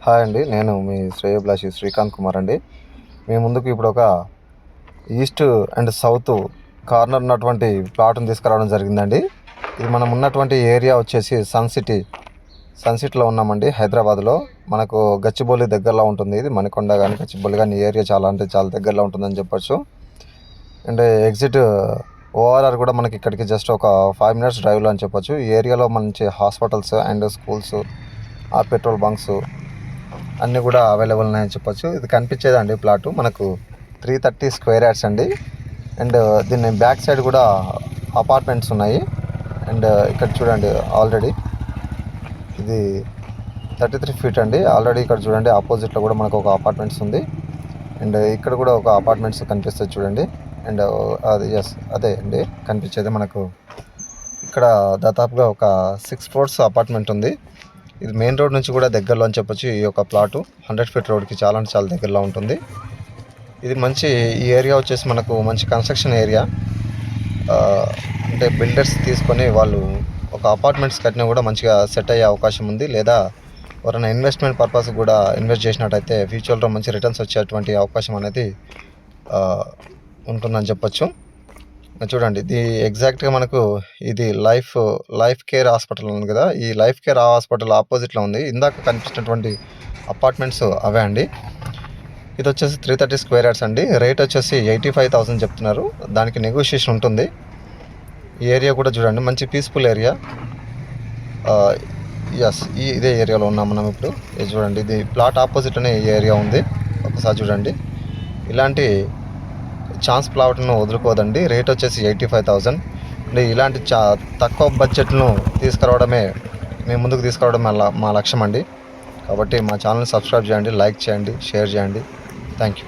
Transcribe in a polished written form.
Hi అండి, నేను మీ శ్రేయోభిలాషి శ్రీకాంత్ కుమార్ అండి. మీ ముందుకు ఇప్పుడు ఒక ఈస్ట్ అండ్ సౌత్ కార్నర్ ఉన్నటువంటి ప్లాట్ని తీసుకురావడం జరిగిందండి. ఇది మనం ఉన్నటువంటి ఏరియా వచ్చేసి సన్ సిటీలో ఉన్నామండి, హైదరాబాద్లో. మనకు గచ్చిబౌలి దగ్గరలో ఉంటుంది. ఇది మణికొండ కానీ గచ్చిబౌలి కానీ ఏరియా చాలా అంటే చాలా దగ్గరలో ఉంటుందని చెప్పొచ్చు. అండ్ ఎగ్జిట్ ఓఆర్ఆర్ కూడా మనకి ఇక్కడికి జస్ట్ ఒక 5 minutes డ్రైవ్లో అని చెప్పొచ్చు. ఈ ఏరియాలో మంచి hospitals and schools, petrol bunks అన్నీ కూడా అవైలబుల్ ఉన్నాయని చెప్పొచ్చు. ఇది కనిపించేది అండి ప్లాటు మనకు 330 square yards అండి. అండ్ దీన్ని బ్యాక్ సైడ్ కూడా అపార్ట్మెంట్స్ ఉన్నాయి. అండ్ ఇక్కడ చూడండి, ఆల్రెడీ ఇది 33 feet అండి. ఆల్రెడీ ఇక్కడ చూడండి, ఆపోజిట్లో కూడా మనకు ఒక అపార్ట్మెంట్స్ ఉంది. అండ్ ఇక్కడ కూడా ఒక అపార్ట్మెంట్స్ కనిపిస్తుంది చూడండి. అండ్ అది అదే అండి కనిపించేది మనకు. ఇక్కడ దాదాపుగా ఒక 6 floors అపార్ట్మెంట్ ఉంది. ఇది మెయిన్ రోడ్ నుంచి కూడా దగ్గరలో అని చెప్పొచ్చు. ఈ యొక్క ప్లాటు 100 feet రోడ్కి చాలా అంటే చాలా దగ్గరలో ఉంటుంది. ఇది మంచి ఈ ఏరియా వచ్చేసి మనకు మంచి కన్స్ట్రక్షన్ ఏరియా. అంటే బిల్డర్స్ తీసుకొని వాళ్ళు ఒక అపార్ట్మెంట్స్ కట్టినా కూడా మంచిగా సెట్ అయ్యే అవకాశం ఉంది. లేదా ఎవరైనా ఇన్వెస్ట్మెంట్ పర్పస్ కూడా ఇన్వెస్ట్ చేసినట్టయితే ఫ్యూచర్లో మంచి రిటర్న్స్ వచ్చేటువంటి అవకాశం అనేది ఉంటుందని చెప్పొచ్చు. చూడండి, ఇది ఎగ్జాక్ట్గా మనకు ఇది లైఫ్ కేర్ హాస్పిటల్ ఉంది కదా, ఈ లైఫ్ కేర్ హాస్పిటల్ ఆపోజిట్లో ఉంది. ఇందాక కనిపించినటువంటి అపార్ట్మెంట్స్ అవే అండి. ఇది వచ్చేసి 330 square yards అండి. రేట్ వచ్చేసి 85,000 చెప్తున్నారు. దానికి నెగోషియేషన్ ఉంటుంది. ఈ ఏరియా కూడా చూడండి, మంచి పీస్ఫుల్ ఏరియా. ఇదే ఏరియాలో ఉన్నాం మనం ఇప్పుడు. ఇది చూడండి, ఇది ప్లాట్ ఆపోజిట్లోనే ఈ ఏరియా ఉంది. ఒకసారి చూడండి, ఇలాంటి ఛాన్స్ ప్లాట్ను వదులుకోదండి. రేట్ వచ్చేసి 85,000. అంటే ఇలాంటి తక్కువ బడ్జెట్ను తీసుకురావడమే మేము ముందుకు తీసుకురావడమే మా లక్ష్యం అండి. కాబట్టి మా ఛానల్ని సబ్స్క్రైబ్ చేయండి, లైక్ చేయండి, షేర్ చేయండి. Thank you.